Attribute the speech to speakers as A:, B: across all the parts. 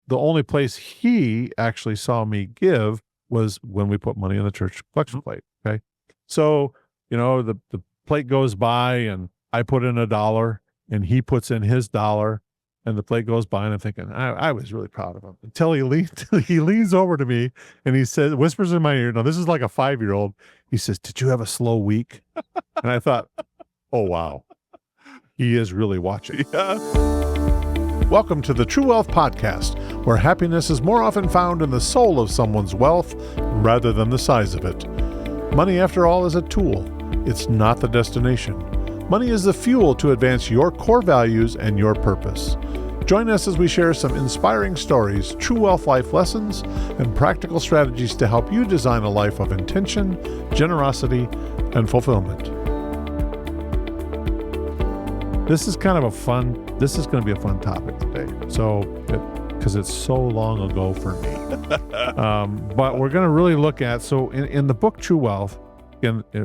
A: the only place he actually saw me give was when we put money in the church collection plate. Okay. So, the plate goes by and I put in $1 and he puts in his $1 and the plate goes by and I'm thinking, I was really proud of him until he leans over to me and he says, whispers in my ear. Now this is like a 5-year-old. He says, "Did you have a slow week?" And I thought, oh, wow, he is really watching.
B: Yeah.
A: Welcome to the True Wealth Podcast, where happiness is more often found in the soul of someone's wealth rather than the size of it. Money, after all, is a tool. It's not the destination. Money is the fuel to advance your core values and your purpose. Join us as we share some inspiring stories, true wealth life lessons, and practical strategies to help you design a life of intention, generosity, and fulfillment. This is going to be a fun topic today. So, because it's so long ago for me. But we're going to really look at, so in the book True Wealth,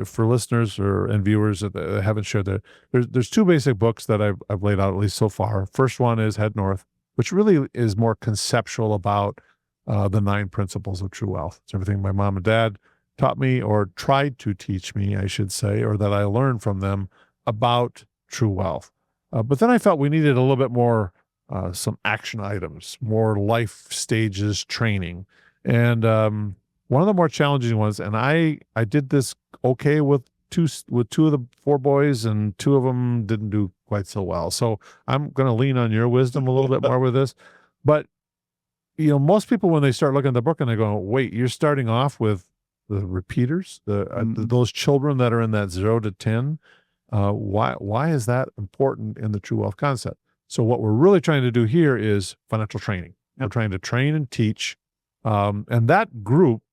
A: for listeners and viewers that haven't shared that, there's two basic books that I've laid out, at least so far. First one is Head North, which really is more conceptual about the 9 principles of true wealth. It's everything my mom and dad taught me, or tried to teach me, I should say, or that I learned from them about true wealth. But then I felt we needed a little bit more, some action items, more life stages training. And one of the more challenging ones, and I did this okay with two of the 4 boys, and 2 of them didn't do quite so well. So I'm going to lean on your wisdom a little bit more with this. But, most people, when they start looking at the book and they go, wait, you're starting off with the repeaters, those children that are in that 0 to 10. Why is that important in the true wealth concept? So what we're really trying to do here is financial training. We're trying to train and teach, and that group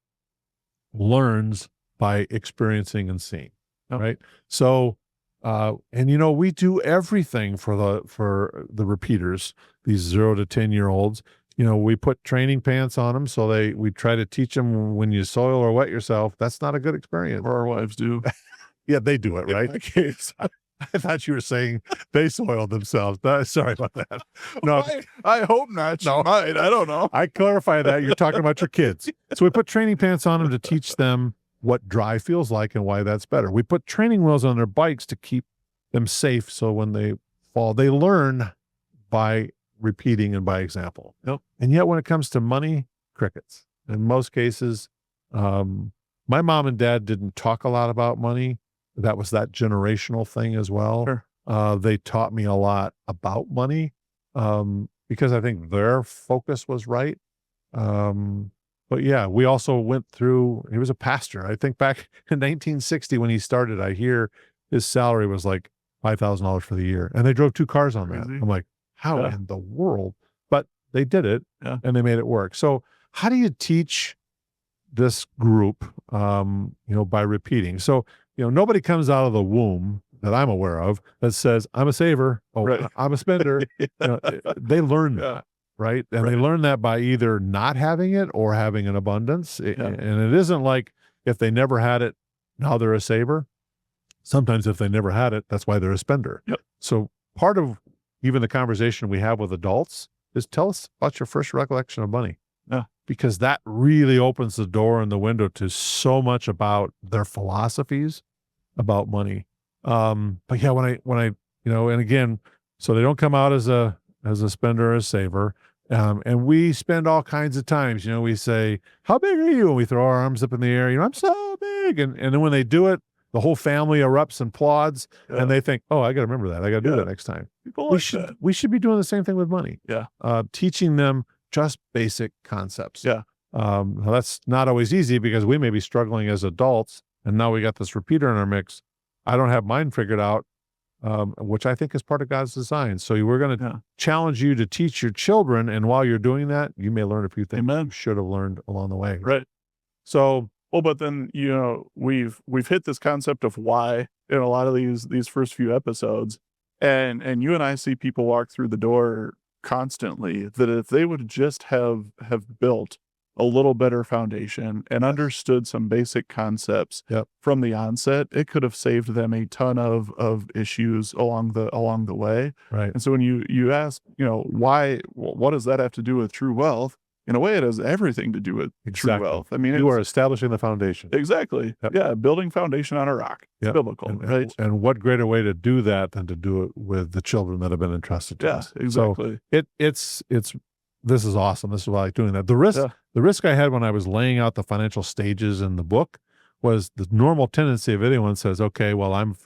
A: learns by experiencing and seeing, right? So, and we do everything for the repeaters, these 0 to 10-year-olds. We put training pants on them, so we try to teach them when you soil or wet yourself. That's not a good experience.
B: Or our wives do.
A: Yeah, they do it, right? Okay. I thought you were saying they soiled themselves. Sorry about that. No,
B: I hope not. No, might. I don't know.
A: I clarify that. You're talking about your kids. So we put training pants on them to teach them what dry feels like and why that's better. We put training wheels on their bikes to keep them safe, so when they fall, they learn by repeating and by example.
B: Yep.
A: And yet when it comes to money, crickets. In most cases, my mom and dad didn't talk a lot about money. That was that generational thing as well.
B: Sure.
A: They taught me a lot about money because I think their focus was right. But yeah, we also went through, he was a pastor. I think back in 1960 when he started, I hear his salary was like $5,000 for the year. And they drove 2 cars on that. I'm like, how in the world? But they did it and they made it work. So how do you teach this group, by repeating? So, nobody comes out of the womb that I'm aware of that says, I'm a saver. Oh, right. I'm a spender. They learn that, right? And they learn that by either not having it or having an abundance. And it isn't like if they never had it, now they're a saver. Sometimes if they never had it, that's why they're a spender.
B: Yep.
A: So part of even the conversation we have with adults is, tell us about your first recollection of money.
B: Yeah.
A: Because that really opens the door and the window to so much about their philosophies about money. But yeah, when I, and again, so they don't come out as a spender or a saver. And we spend all kinds of times, we say, how big are you? And we throw our arms up in the air, I'm so big. And then when they do it, the whole family erupts and applauds, and they think, oh, I got to remember that. I got to do that next time.
B: People like that.
A: We should be doing the same thing with money.
B: Yeah.
A: Teaching them just basic concepts.
B: Yeah.
A: That's not always easy because we may be struggling as adults, and now we got this repeater in our mix. I don't have mine figured out, which I think is part of God's design. So we're going to challenge you to teach your children, and while you're doing that, you may learn a few things you should have learned along the way.
B: Right.
A: So,
B: well, but then we've hit this concept of why in a lot of these first few episodes, and you and I see people walk through the door constantly that if they would just have built a little better foundation and understood some basic concepts
A: Yep.
B: from the onset, it could have saved them a ton of issues along the way.
A: Right.
B: And so when you ask, why, what does that have to do with true wealth? In a way, it has everything to do with true
A: Exactly.
B: wealth. I mean,
A: You
B: it's,
A: are establishing the foundation.
B: exactly.
A: Yep.
B: Yeah, building foundation on a rock. It's
A: Yep.
B: biblical,
A: And,
B: right?
A: and what greater way to do that than to do it with the children that have been entrusted to
B: Yeah,
A: us.
B: exactly.
A: So it's this is awesome. This is why I like doing that. The risk I had when I was laying out the financial stages in the book was the normal tendency of anyone says, okay, well, I'm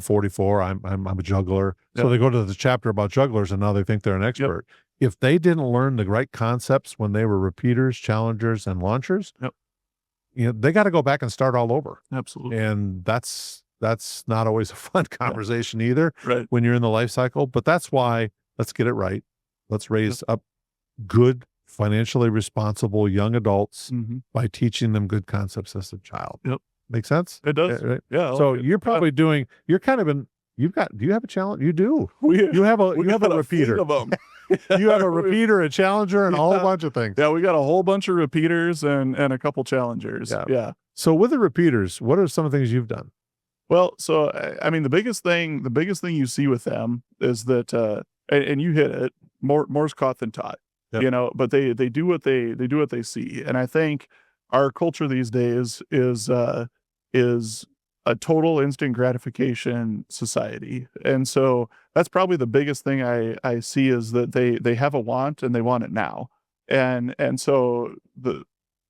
A: 44, I'm a juggler. So
B: Yep.
A: they go to the chapter about jugglers and now they think they're an expert. If they didn't learn the right concepts when they were repeaters, challengers, and launchers,
B: Yep.
A: They got to go back and start all over.
B: Absolutely.
A: And that's not always a fun conversation either
B: Right.
A: when you're in the life cycle. But that's why let's get it right. Let's raise up good, financially responsible young adults by teaching them good concepts as a child.
B: Yep.
A: Make sense?
B: It does.
A: Right?
B: Yeah.
A: So you're probably do you have a challenge? You do. You have a repeater.
B: Of them.
A: You have a repeater, a challenger, and a whole bunch of things.
B: Yeah, we got a whole bunch of repeaters and a couple challengers. Yeah.
A: So with the repeaters, what are some of the things you've done?
B: Well, so I mean, the biggest thing you see with them is that, and you hit it, more's caught than taught.
A: Yep.
B: But they do what they see, and I think our culture these days is a total instant gratification society, and so that's probably the biggest thing I see is that they have a want and they want it now, and so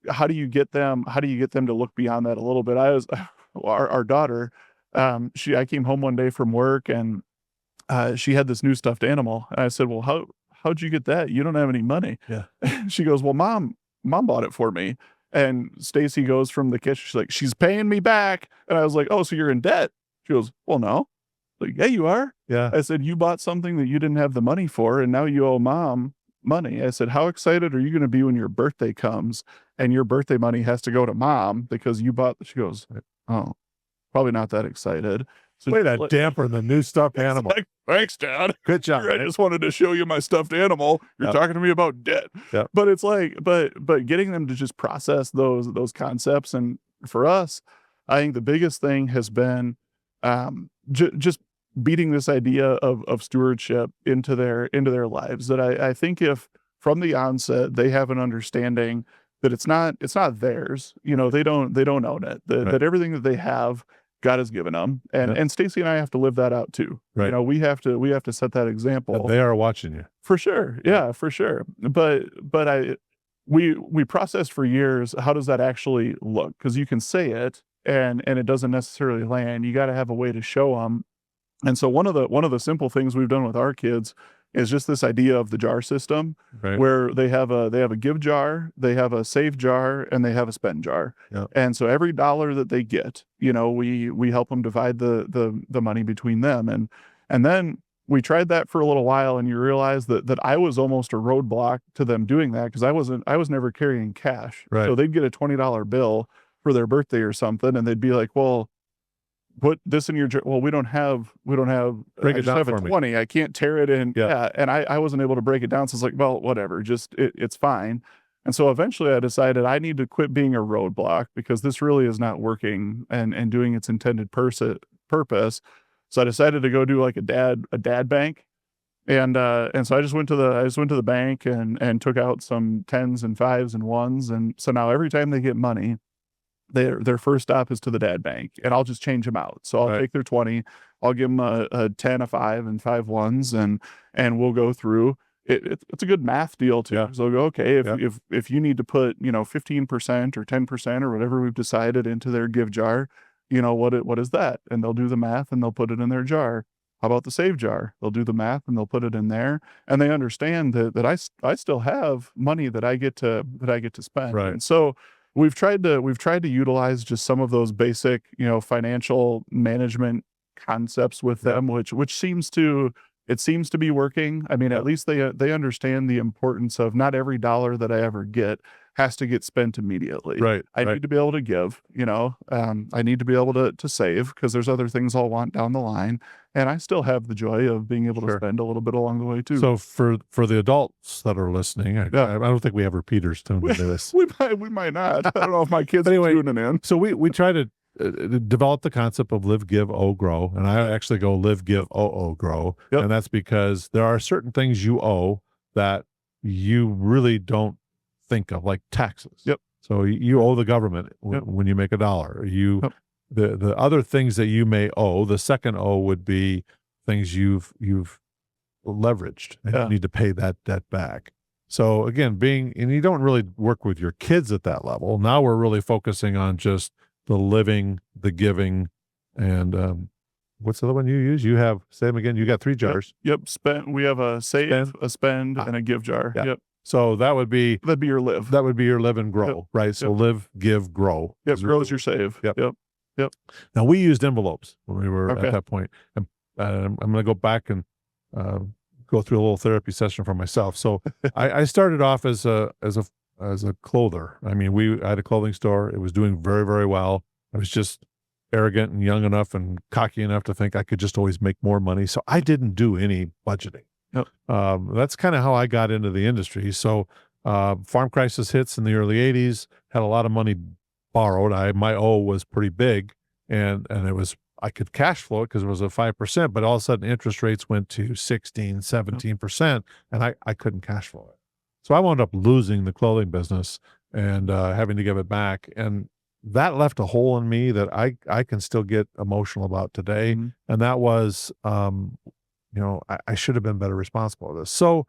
B: how do you get them to look beyond that a little bit? Our daughter, I came home one day from work and she had this new stuffed animal, and I said, well, how'd you get that? You don't have any money.
A: Yeah.
B: She goes, well, mom bought it for me. And Stacy goes from the kitchen. She's like, she's paying me back. And I was like, oh, so you're in debt? She goes, well, no. Like, yeah, you are.
A: Yeah.
B: I said, you bought something that you didn't have the money for, and now you owe mom money. I said, how excited are you going to be when your birthday comes and your birthday money has to go to mom because you bought? She goes, oh, probably not that excited. So
A: way to damper the new stuffed animal.
B: Like, thanks, Dad.
A: Good job.
B: I just wanted to show you my stuffed animal. You're talking to me about debt.
A: Yep.
B: But it's like, but getting them to just process those concepts. And for us, I think the biggest thing has been just beating this idea of stewardship into their lives. That I think if from the onset they have an understanding that it's not theirs, they don't own it. That everything that they have, God has given them, and Stacy and I have to live that out too.
A: Right.
B: We have to set that example.
A: And they are watching you
B: for sure. Yeah, for sure. But we processed for years. How does that actually look? Because you can say it, and it doesn't necessarily land. You got to have a way to show them. And so one of the simple things we've done with our kids is just this idea of the jar system,
A: right,
B: where they have a give jar, they have a save jar, and they have a spend jar.
A: Yeah.
B: And so every dollar that they get, we help them divide the money between them. And then we tried that for a little while, and you realize that I was almost a roadblock to them doing that because I was never carrying cash.
A: Right.
B: So they'd get a $20 bill for their birthday or something, and they'd be like, well, put this in your jar. Well, we don't have
A: break it down
B: have a
A: for
B: 20. I can't tear it in.
A: Yeah.
B: And I wasn't able to break it down. So it's like, well, whatever, just it's fine. And so eventually I decided I need to quit being a roadblock because this really is not working and doing its intended purpose. So I decided to go do like a dad bank. And so I just went to the bank and took out some 10s and 5s and 1s. And so now every time they get money, their first stop is to the dad bank, and I'll just change them out. So I'll take their 20, I'll give them a 10, a 5, and 5 1s, and we'll go through. It's a good math deal too.
A: Yeah.
B: So I'll go, okay, if you need to put 15% or 10% or whatever we've decided into their give jar, what is that? And they'll do the math and they'll put it in their jar. How about the save jar? They'll do the math and they'll put it in there, and they understand that I still have money that I get to spend.
A: Right.
B: And so we've tried to utilize just some of those basic, financial management concepts with them, which seems to it seems to be working. I mean, at least they understand the importance of not every dollar that I ever get has to get spent immediately.
A: Right.
B: I need to be able to give, I need to be able to save because there's other things I'll want down the line. And I still have the joy of being able to spend a little bit along the way too.
A: So for the adults that are listening, I don't think we have repeaters tuned into this.
B: We might not. I don't know if my kids are tuning in.
A: So we try to develop the concept of live, give, owe, grow. And I actually go live, give, owe, grow.
B: Yep.
A: And that's because there are certain things you owe that you really don't think of, like taxes.
B: Yep.
A: So you owe the government when you make $1. The other things that you may owe, the second O would be things you've leveraged and you need to pay that debt back. So again, and you don't really work with your kids at that level. Now we're really focusing on just the living, the giving, and what's the other one you use? You have, say them again, you got 3 jars.
B: Yep. We have a save, a spend, and a give jar.
A: Yeah.
B: Yep.
A: So that'd be
B: your live.
A: That would be your live and grow, right? So live, give, grow.
B: Yep. Grows your save. Yep.
A: Now we used envelopes when we were at that point. And I'm going to go back and go through a little therapy session for myself. So I started off as a clother. I mean, I had a clothing store. It was doing very, very well. I was just arrogant and young enough and cocky enough to think I could just always make more money. So I didn't do any budgeting.
B: Yep.
A: That's kind of how I got into the industry. So farm crisis hits in the early 80s, had a lot of money borrowed. My O was pretty big, and I could cash flow it because it was a 5%, but all of a sudden interest rates went to 16, 17%, and I couldn't cash flow it. So I wound up losing the clothing business and having to give it back. And that left a hole in me that I can still get emotional about today.
B: Mm-hmm.
A: And that was, I should have been better responsible for this. So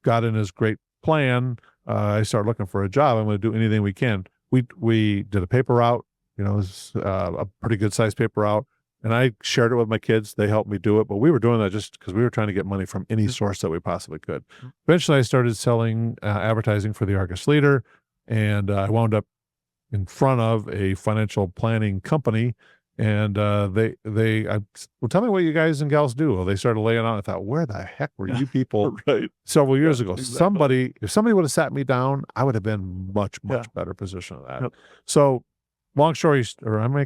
A: got in his great plan. I started looking for a job. I'm going to do anything we can. We did a paper route, it was a pretty good sized paper route. And I shared it with my kids. They helped me do it, but we were doing that just because we were trying to get money from any source that we possibly could. Eventually, I started selling advertising for the Argus Leader, and I wound up in front of a financial planning company. And well, tell me what you guys and gals do. Well, they started laying out. I thought, where the heck were you people several years ago? Exactly. If somebody would have sat me down, I would have been much better position of that. Yep. So, long story,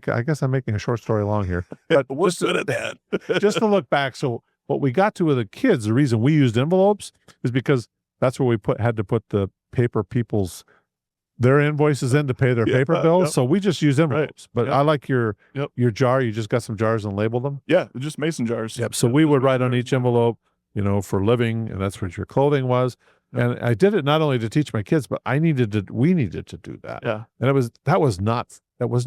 A: I guess I'm making a short story long here, but
B: we're good at that.
A: Just to look back. So what we got to with the kids, the reason we used envelopes is because that's where we had to put the paper people's their invoices in to pay their paper bills. So we just use envelopes. But I like your jar. You just got some jars and labeled them.
B: Yeah, just mason jars.
A: Yep. So we would write on each envelope, for living, and that's what your clothing was. And I did it not only to teach my kids, but we needed to do that.
B: Yeah.
A: And that was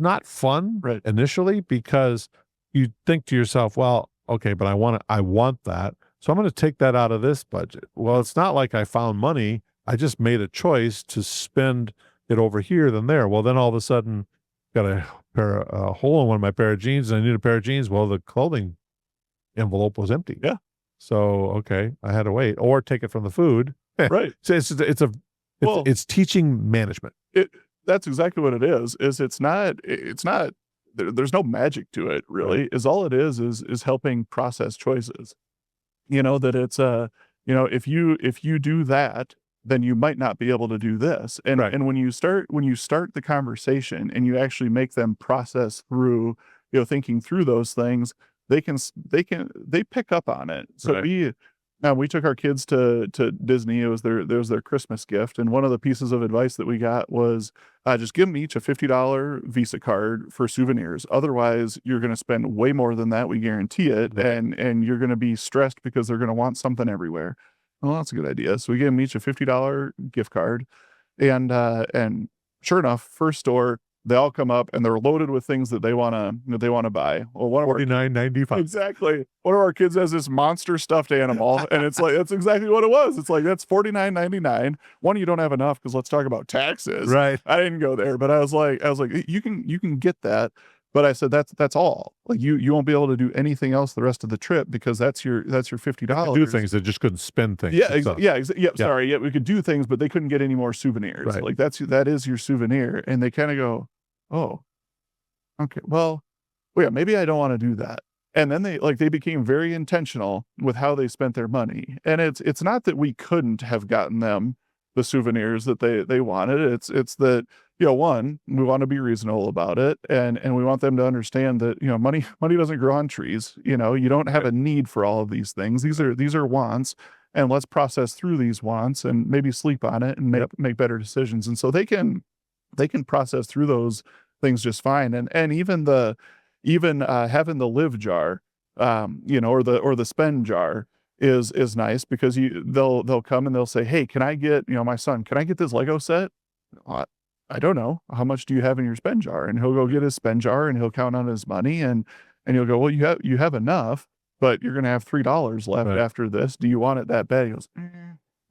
A: not fun initially, because you think to yourself, well, okay, but I want that. So I'm going to take that out of this budget. Well, it's not like I found money. I just made a choice to spend it over here than there. Well, then all of a sudden got a hole in one of my pair of jeans and I need a pair of jeans. Well, the clothing envelope was empty.
B: Yeah.
A: So, okay, I had to wait or take it from the food.
B: Right.
A: So it's teaching management.
B: That's exactly what it is. It's not, there's no magic to it really.
A: Right.
B: Is all it is helping process choices. That it's, if you do that, then you might not be able to do this. And and when you start the conversation and you actually make them process through, thinking through those things, they pick up on it. So we took our kids to Disney. It was their Christmas gift. And one of the pieces of advice that we got was just give them each a $50 Visa card for souvenirs. Otherwise, you're going to spend way more than that. We guarantee it.
A: Right.
B: And you're going to be stressed because they're going to want something everywhere. Well, that's a good idea. So we gave them each a $50 gift card. And sure enough, first store, they all come up and they're loaded with things that they want to buy. Well, one of
A: $49.95.
B: Exactly. One of our kids has this monster stuffed animal, and it's like that's exactly what it was. It's like that's $49.99. One, you don't have enough because let's talk about taxes.
A: Right.
B: I didn't go there, but I was like, you can get that. But I said that's all. Like you won't be able to do anything else the rest of the trip because that's your $50.
A: Do things that just couldn't spend things.
B: Sorry. Yeah, we could do things, but they couldn't get any more souvenirs.
A: Right.
B: Like that is your souvenir, and they kind of go, oh, okay, well, yeah, maybe I don't want to do that. And then they became very intentional with how they spent their money. And it's not that we couldn't have gotten them the souvenirs that they wanted. It's that, one, we want to be reasonable about it, and we want them to understand that, money doesn't grow on trees. You don't have a need for all of these things. These are wants, and let's process through these wants and maybe sleep on it and make better decisions. And so they can process through those things just fine. And even having the live jar, or the spend jar is nice, because they'll come and they'll say, "Hey, can I get, my son, can I get this Lego set?" I don't know. How much do you have in your spend jar? And he'll go get his spend jar and he'll count on his money, and he'll go, "Well, you have enough, but you're gonna have $3 left after this. Do you want it that bad?" He goes,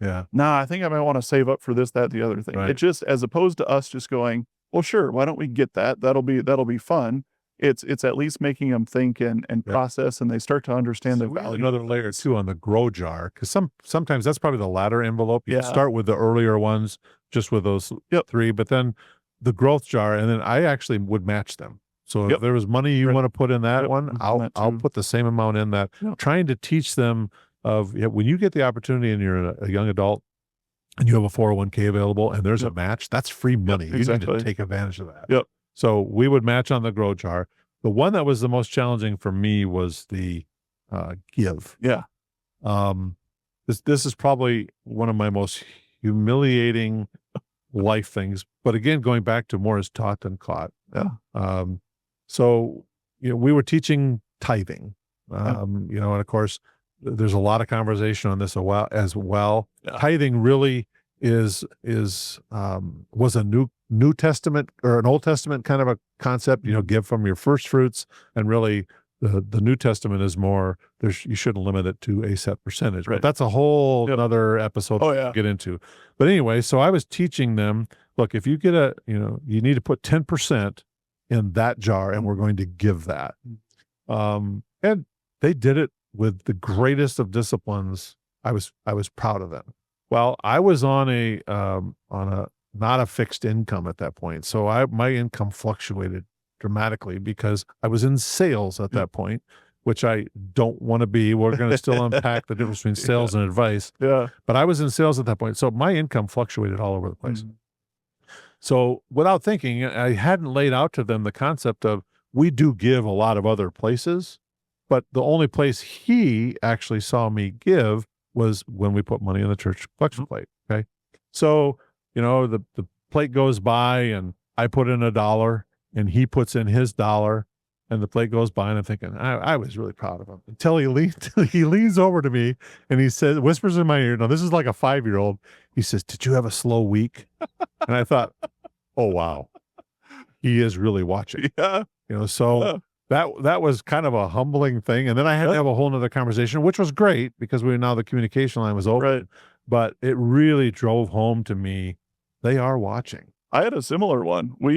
A: Yeah.
B: "Nah, I think I might want to save up for this, that, the other thing."
A: Right.
B: It just, as opposed to us just going, "Well, sure, why don't we get that? That'll be fun." It's at least making them think and process, and they start to understand the value.
A: Another layer too on the grow jar, because sometimes that's probably the latter envelope. You
B: Yeah.
A: start with the earlier ones, just with those three, but then the growth jar, and then I actually would match them. So if there was money you want to put in that one, I'll put the same amount in that. Trying to teach them when you get the opportunity and you're a young adult and you have a 401k available and there's a match, that's free money. You need to take advantage of that.
B: Yep.
A: So we would match on the grow jar. The one that was the most challenging for me was the give.
B: Yeah.
A: This is probably one of my most humiliating life things. But again, going back to more as taught than caught.
B: Yeah.
A: So we were teaching tithing. And of course, there's a lot of conversation on this as well.
B: Yeah.
A: Tithing really was a New Testament or an Old Testament kind of a concept, give from your first fruits. And really the New Testament is more, you shouldn't limit it to a set percentage, but that's a whole another episode to get into. But anyway, so I was teaching them, look, if you get you need to put 10% in that jar and we're going to give that. And they did it with the greatest of disciplines. I was proud of them. Well, I was on a not a fixed income at that point. So my income fluctuated dramatically because I was in sales at that point, which I don't want to be. We're going to still unpack the difference between sales and advice.
B: Yeah. But
A: I was in sales at that point. So my income fluctuated all over the place. So without thinking, I hadn't laid out to them the concept of, we do give a lot of other places, but the only place he actually saw me give was when we put money in the church collection plate. Okay. So, the plate goes by and I put in $1 and he puts in his $1 and the plate goes by, and I'm thinking, I was really proud of him until he leans over to me and he says, whispers in my ear. Now this is like a 5-year-old. He says, "Did you have a slow week?" And I thought, oh, wow, he is really watching.
B: Yeah.
A: So that was kind of a humbling thing. And then I had to have a whole nother conversation, which was great because now the communication line was open.
B: Right.
A: But it really drove home to me, they are watching.
B: I had a similar one. We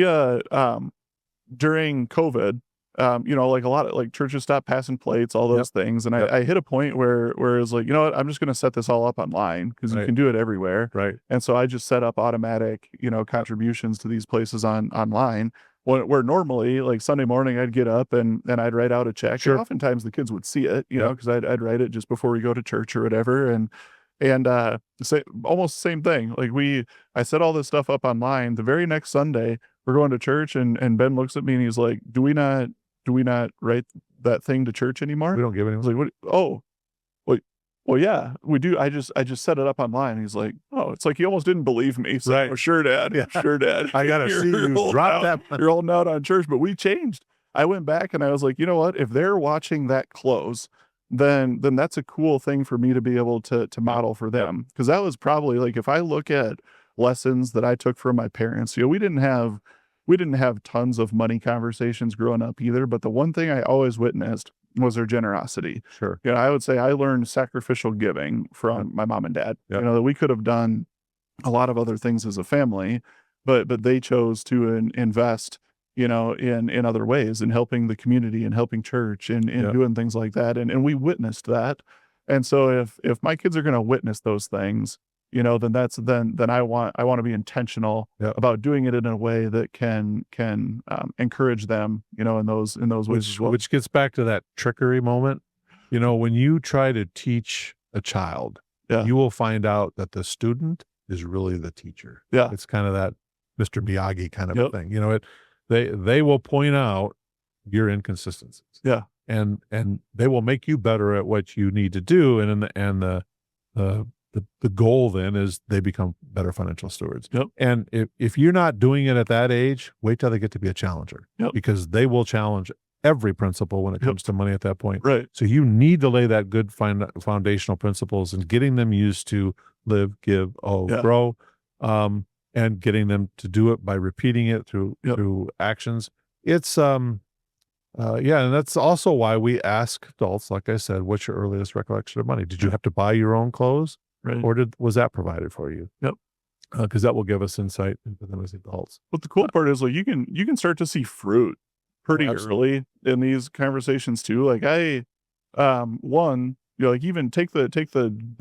B: during COVID, like a lot of churches stopped passing plates, all those things. And I hit a point where it was like, I'm just going to set this all up online because you can do it everywhere.
A: Right.
B: And so I just set up automatic, contributions to these places online. Where normally, like Sunday morning, I'd get up and I'd write out a check.
A: Sure.
B: And oftentimes the kids would see it, because I'd write it just before we go to church or whatever. And almost the same thing. I set all this stuff up online. The very next Sunday, we're going to church, and Ben looks at me and he's like, "Do we not write that thing to church anymore?"
A: We don't give it.
B: I was like, "What? Oh, well, yeah, we do. I just set it up online." He's like, "Oh," it's like he almost didn't believe me. So,
A: Right.
B: "Oh, sure, Dad. Yeah, sure, Dad.
A: I got to see you drop that.
B: You're holding out on church." But we changed. I went back and I was like, you know what? If they're watching that close, then that's a cool thing for me to be able to model for them. Because that was probably, if I look at lessons that I took from my parents, we didn't have tons of money conversations growing up either. But the one thing I always witnessed was their generosity.
A: Sure.
B: I would say I learned sacrificial giving from my mom and dad.
A: Yep.
B: That we could have done a lot of other things as a family, but they chose to invest, in other ways, in helping the community and helping church and doing things like that. And we witnessed that. And so if my kids are going to witness those things, then I want to be intentional
A: Yeah.
B: about doing it in a way that can encourage them, in those ways as well.
A: Which gets back to that trickery moment. When you try to teach a child,
B: Yeah.
A: you will find out that the student is really the teacher.
B: Yeah.
A: It's kind of that Mr. Miyagi kind of
B: Yep.
A: thing. They will point out your inconsistencies.
B: Yeah.
A: And they will make you better at what you need to do. The goal then is they become better financial stewards.
B: Yep.
A: And if you're not doing it at that age, wait till they get to be a challenger.
B: Yep.
A: Because they will challenge every principle when it comes to money at that point.
B: Right.
A: So you need to lay that good foundational principles and getting them used to live, give, grow, and getting them to do it by repeating it through actions. It's and that's also why we ask adults, like I said, what's your earliest recollection of money? Did you have to buy your own clothes,
B: Right.
A: or was that provided for you?
B: Yep.
A: Because that will give us insight into them as adults.
B: But the cool part is, like, you can start to see fruit pretty
A: absolutely.
B: early in these conversations too. Like one, like even take the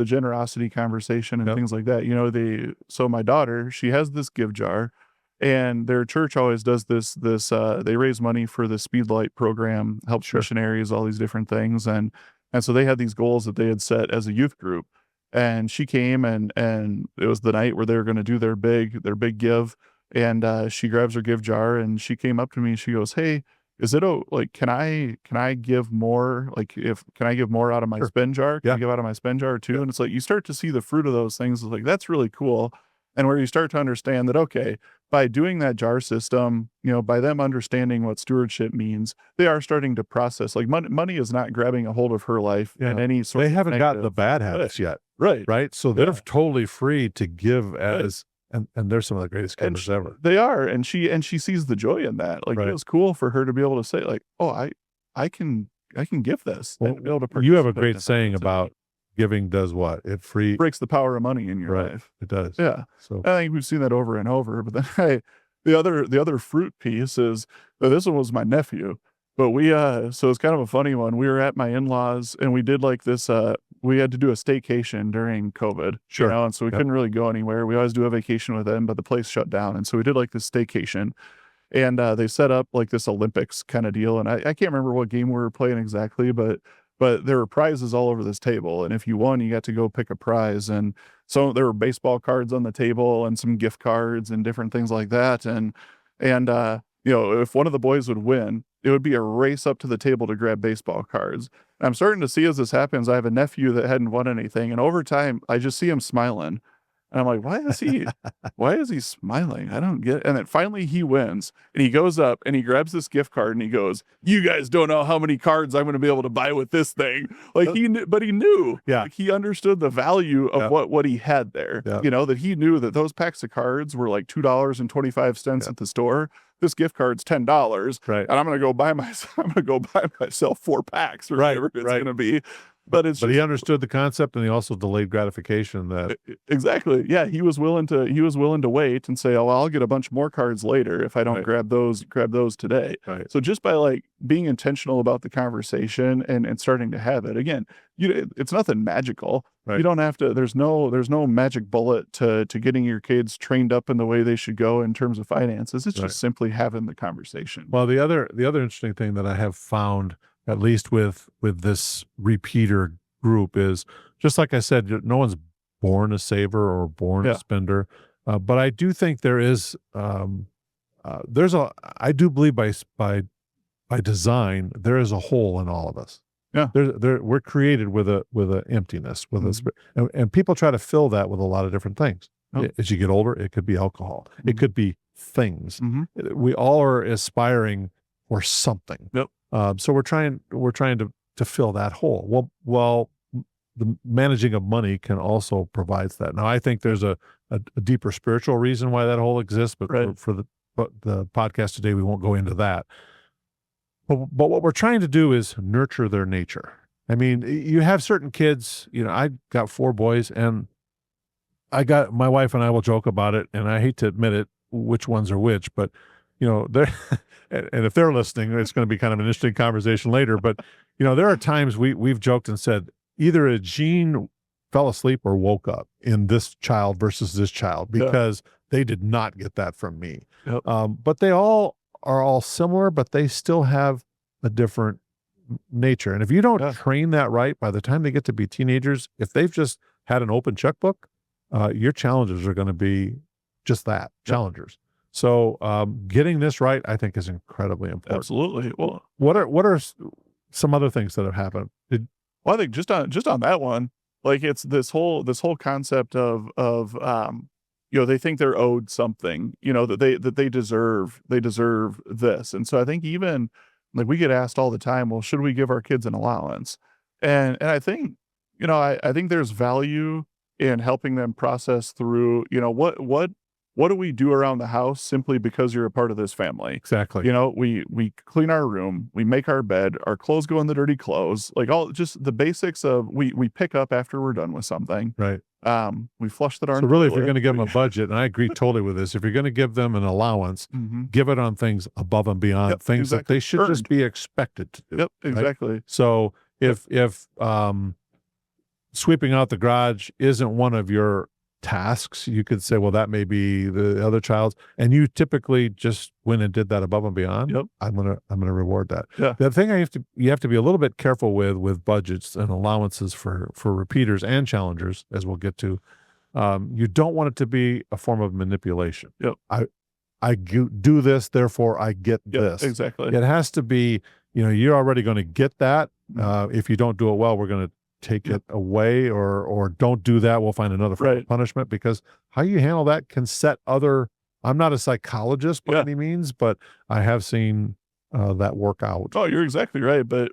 B: generosity conversation and
A: Yep.
B: things like that. So my daughter, she has this give jar, and their church always does this. They raise money for the Speedlight program, helps missionaries, all these different things, and so they had these goals that they had set as a youth group. And she came, and it was the night where they were going to do their big give, and she grabs her give jar, and she came up to me and she goes, "Hey, is it can I give more? Can I give more out of my spend jar? Can I give out of my spend jar too?" And it's like you start to see the fruit of those things. It's like, that's really cool. And where you start to understand that, okay, by doing that jar system, by them understanding what stewardship means, they are starting to process. Like money is not grabbing a hold of her life in any sort of
A: They haven't gotten the
B: negative
A: bad habits yet.
B: Right.
A: So they're totally free to give as and they're some of the greatest givers ever.
B: They are, and she sees the joy in that. Like it was cool for her to be able to say, like, "Oh, I can give this."
A: Well,
B: and be able to
A: you have a
B: participate
A: great
B: in
A: saying
B: it.
A: about giving does what? It
B: Breaks the power of money in your life.
A: It does.
B: Yeah.
A: So
B: I think we've seen that over and over. But then the other fruit piece is this one was my nephew. But so it's kind of a funny one. We were at my in-laws, and we did like this, we had to do a staycation during COVID.
A: Sure.
B: And so we couldn't really go anywhere. We always do a vacation with them, but the place shut down. And so we did like this staycation. And they set up like this Olympics kind of deal. And I can't remember what game we were playing exactly, but there were prizes all over this table. And if you won, you got to go pick a prize. And so there were baseball cards on the table and some gift cards and different things like that. And if one of the boys would win, it would be a race up to the table to grab baseball cards. And I'm starting to see as this happens, I have a nephew that hadn't won anything. And over time, I just see him smiling. And I'm like, why is he smiling? I don't get it. And then finally he wins, and he goes up and he grabs this gift card and he goes, "You guys don't know how many cards I'm going to be able to buy with this thing." Like he knew.
A: Yeah.
B: Like he understood the value of what he had there.
A: Yeah.
B: That he knew that those packs of cards were like $2.25 at the store. This gift card's $10.
A: Right.
B: And I'm going to go buy myself 4 packs or whatever it's going to be. But
A: he understood the concept, and he also delayed gratification. That
B: exactly, yeah. He was willing to wait and say, "Oh, well, I'll get a bunch more cards later if I don't grab those today."
A: Right.
B: So just by like being intentional about the conversation and starting to have it again, it's nothing magical.
A: Right.
B: You don't have to. There's no magic bullet to getting your kids trained up in the way they should go in terms of finances. It's just simply having the conversation.
A: Well, the other interesting thing that I have found, at least with this repeater group, is just like I said, no one's born a saver or born a spender. But I do think there is, I do believe by design, there is a hole in all of us.
B: Yeah.
A: We're created with a emptiness, and people try to fill that with a lot of different things. As you get older, it could be alcohol. It could be things. We all are aspiring for something.
B: Yep.
A: So we're trying to fill that hole. Well, the managing of money can also provides that. Now, I think there's a deeper spiritual reason why that hole exists, but for the podcast today, we won't go into that. But what we're trying to do is nurture their nature. I mean, you have certain kids. I got 4 boys, and my wife and I will joke about it, and I hate to admit it, which ones are which, but they're, and if they're listening, it's going to be kind of an interesting conversation later. But there are times we've joked and said either a gene fell asleep or woke up in this child versus this child because they did not get that from me.
B: Yep.
A: But they all are all similar, but they still have a different nature. And if you don't train that right, by the time they get to be teenagers, if they've just had an open checkbook, your challenges are going to be just that, challengers. So getting this right, I think, is incredibly important.
B: Absolutely. Well,
A: what are some other things that have happened?
B: Well, I think just on that one, like it's this whole concept of they think they're owed something, that they deserve this. And so I think even like we get asked all the time, well, should we give our kids an allowance? And I think, I think there's value in helping them process through, what do we do around the house simply because you're a part of this family?
A: Exactly.
B: We clean our room, we make our bed, our clothes go in the dirty clothes, like all just the basics of we pick up after we're done with something.
A: Right.
B: We flush the darn
A: So really, if
B: toilet.
A: you're going to give them a budget, and I agree totally with this, if you're going to give them an allowance, give it on things above and beyond, things that they should just be expected to do.
B: Yep, exactly.
A: Right? So if sweeping out the garage isn't one of your tasks, you could say, well, that may be the other child's, and you typically just went and did that above and beyond.
B: Yep.
A: I'm gonna reward that.
B: Yeah.
A: The thing you have to be a little bit careful with budgets and allowances for repeaters and challengers, as we'll get to. You don't want it to be a form of manipulation.
B: Yep.
A: I do this, therefore I get this.
B: Exactly.
A: It has to be, you're already going to get that. If you don't do it well, we're going to take it away, or don't do that. We'll find another form of punishment, because how you handle that can set other. I'm not a psychologist by any means, but I have seen that work out.
B: Oh, you're exactly right. But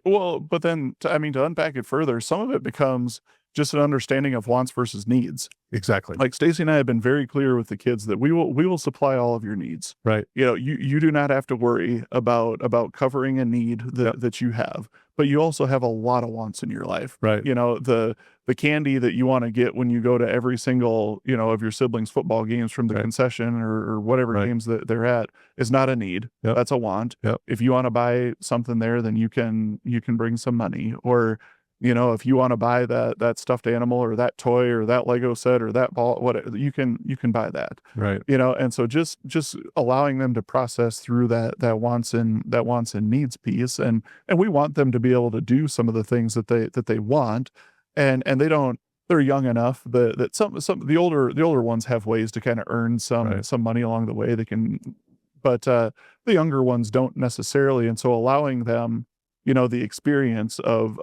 B: then to unpack it further, some of it becomes just an understanding of wants versus needs.
A: Exactly.
B: Like Stacy and I have been very clear with the kids that we will supply all of your needs.
A: Right.
B: You do not have to worry about covering a need that you have, but you also have a lot of wants in your life.
A: Right.
B: The candy that you want to get when you go to every single, of your siblings' football games from the concession or whatever games that they're at is not a need.
A: Yep.
B: That's a want.
A: Yep.
B: If you want to buy something there, then you can bring some money. Or if you want to buy that stuffed animal or that toy or that Lego set or that ball, whatever, you can buy that.
A: Right.
B: And so just allowing them to process through that wants and needs piece, and we want them to be able to do some of the things that they want, and they're young enough that some the older ones have ways to kind of earn some money along the way. They can, but the younger ones don't necessarily, and so allowing them, the experience of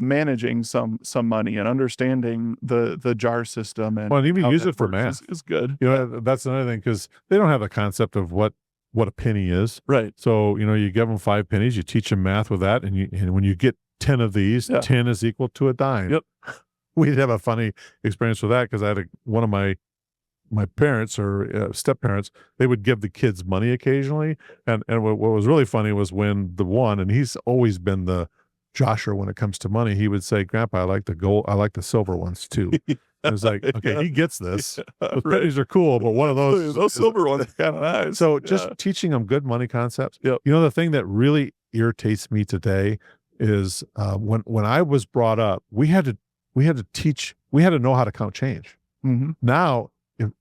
B: managing some money and understanding the jar system, and
A: even use it for math
B: is good.
A: That's another thing, because they don't have the concept of what a penny is.
B: Right.
A: So you give them 5 pennies, you teach them math with that, and when you get 10 of these, 10 is equal to a dime.
B: Yep.
A: We did have a funny experience with that, because I had one of my parents or step parents, they would give the kids money occasionally, and what was really funny was when the one, and he's always been the Josher when it comes to money, he would say, "Grandpa, I like the silver ones too." I was like, okay, he gets this. The pennies are cool, but one of those
B: silver ones are kind of nice.
A: So just teaching them good money concepts.
B: Yep.
A: The thing that really irritates me today is when I was brought up, we had to know how to count change.
B: Mm-hmm.
A: Now,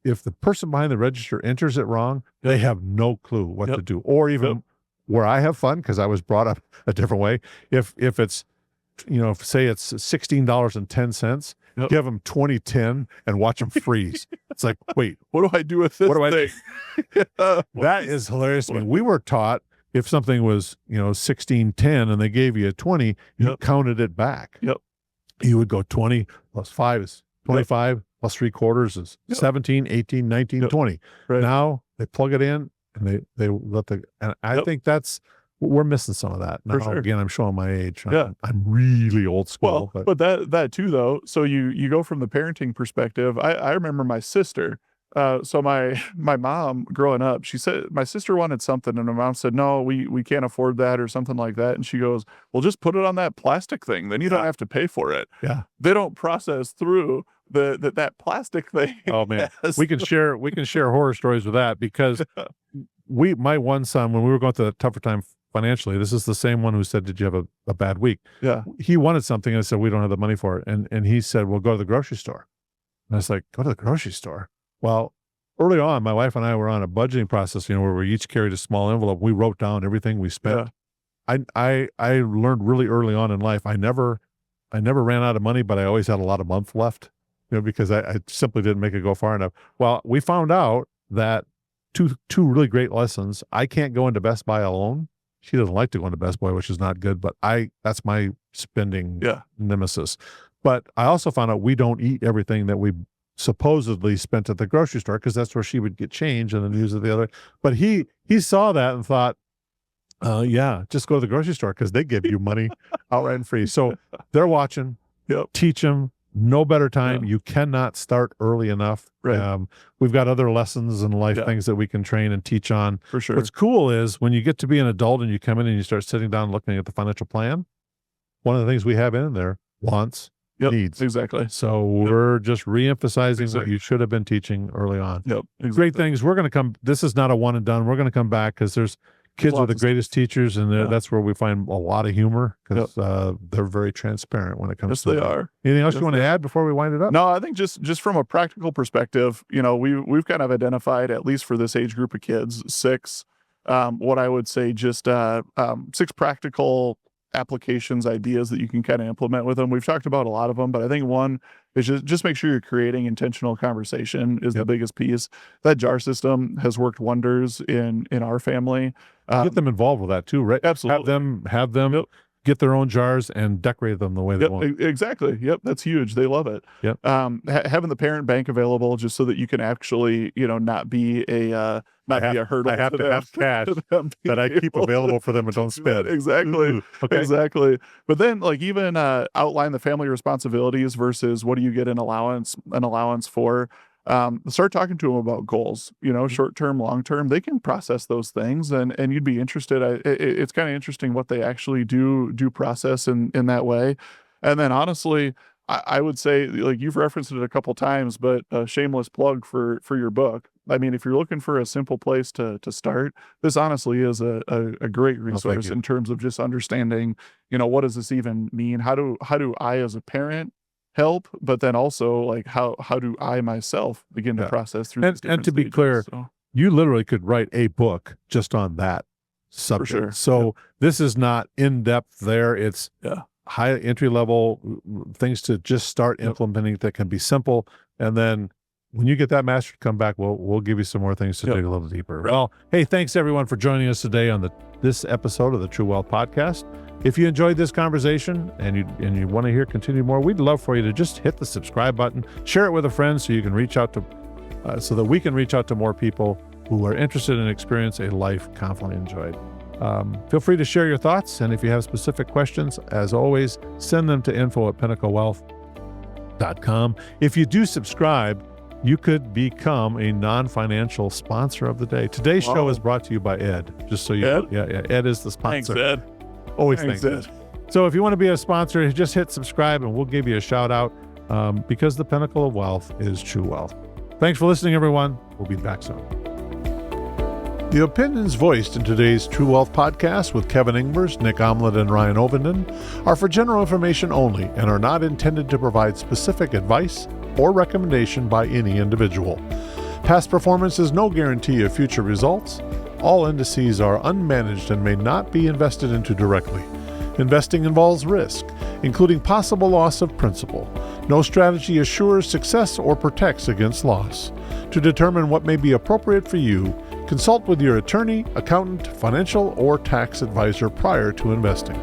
A: if the person behind the register enters it wrong, they have no clue what to do, or even where I have fun, because I was brought up a different way. If it's, say it's $16.10, give them 2010 and watch them freeze. It's like, wait,
B: what do I do with this thing?
A: That is hilarious to me. We were taught if something was, 1610 and they gave you a 20, you counted it back.
B: Yep.
A: You would go 20 plus 5 is 25 plus 3/4 is 17, 18, 19, 20.
B: Right.
A: Now they plug it in, and they let and I think we're missing some of that. Now,
B: For sure.
A: Again, I'm showing my age. I'm really old school.
B: Well, but that too, though. So you go from the parenting perspective. I remember my sister. So my mom growing up, she said my sister wanted something, and my mom said, "No, we can't afford that," or something like that. And she goes, "Well, just put it on that plastic thing. Then you don't have to pay for it."
A: Yeah.
B: They don't process through that plastic thing.
A: Oh man, we can share horror stories with that, because my one son, when we were going through the tougher time financially. This is the same one who said, did you have a bad week?
B: Yeah.
A: He wanted something. And I said, we don't have the money for it. And he said, well, go to the grocery store. And I was like, go to the grocery store? Well, early on, my wife and I were on a budgeting process, where we each carried a small envelope. We wrote down everything we spent.
B: Yeah.
A: I learned really early on in life, I never ran out of money, but I always had a lot of month left, because I simply didn't make it go far enough. Well, we found out that two really great lessons. I can't go into Best Buy alone. She doesn't like to go into Best Buy, which is not good, but that's my spending nemesis. But I also found out we don't eat everything that we supposedly spent at the grocery store, because that's where she would get change and then use it the other. But he saw that and thought, just go to the grocery store because they give you money outright and free. So they're watching.
B: Yep.
A: Teach them. No better time. You cannot start early enough.
B: Right.
A: We've got other lessons in life, things that we can train and teach on.
B: For sure.
A: What's cool is when you get to be an adult and you come in and you start sitting down and looking at the financial plan, one of the things we have in there, wants, needs.
B: Exactly.
A: So we're just reemphasizing what you should have been teaching early on.
B: Yep. Exactly.
A: Great things. We're going to come. This is not a one and done. We're going to come back because there's kids are the greatest teachers, and that's where we find a lot of humor, because they're very transparent when it comes to
B: they
A: that.
B: are.
A: Anything else you want to add before we wind it up?
B: No, I think just from a practical perspective, we've kind of identified, at least for this age group of kids, six, what I would say, just 6 practical applications, ideas that you can kind of implement with them. We've talked about a lot of them, but I think one is just make sure you're creating intentional conversation is the biggest piece. That jar system has worked wonders in our family.
A: Get them involved with that too, right?
B: Absolutely.
A: Have them get their own jars and decorate them the way they want.
B: Exactly. Yep. That's huge. They love it.
A: Yep.
B: Having the parent bank available just so that you can actually, not be a hurdle.
A: I have to have cash that I keep available for them and don't spend.
B: Exactly.
A: Ooh, okay.
B: Exactly. But then even outline the family responsibilities versus what do you get an allowance for. Start talking to them about goals, short term, long term. They can process those things, and you'd be interested. It's kind of interesting what they actually do process in that way. And then honestly, I would say, like you've referenced it a couple times, but a shameless plug for your book. I mean, if you're looking for a simple place to start, this honestly is a great resource in terms of just understanding, what does this even mean? How do I as a parent help, but then also like how do I myself begin to process through these different
A: and to be
B: stages?
A: clear, you literally could write a book just on that subject.
B: For sure.
A: So this is not in depth there. It's high entry level things to just start implementing that can be simple. And then when you get that mastered, come back. We'll give you some more things to dig a little deeper. Well, hey, thanks everyone for joining us today on this episode of the True Wealth Podcast. If you enjoyed this conversation and you want to continue more, we'd love for you to just hit the subscribe button, share it with a friend so you can reach out to, so that we can reach out to more people who are interested in experiencing a life confidently enjoyed. Feel free to share your thoughts, and if you have specific questions, as always, send them to info@pinnaclewealth.com. If you do subscribe, you could become a non-financial sponsor of the day. Today's show is brought to you by Ed. Just so you know. Yeah. Ed is the sponsor.
B: Thanks, Ed.
A: Always thanks, Ed. So if you want to be a sponsor, just hit subscribe and we'll give you a shout out, because the pinnacle of wealth is true wealth. Thanks for listening, everyone. We'll be back soon. The opinions voiced in today's True Wealth Podcast with Kevin Ingvers, Nik Aamlid, and Ryan Ovenden are for general information only and are not intended to provide specific advice or recommendation by any individual. Past performance is no guarantee of future results. All indices are unmanaged and may not be invested into directly. Investing involves risk, including possible loss of principal. No strategy assures success or protects against loss. To determine what may be appropriate for you, consult with your attorney, accountant, financial, or tax advisor prior to investing.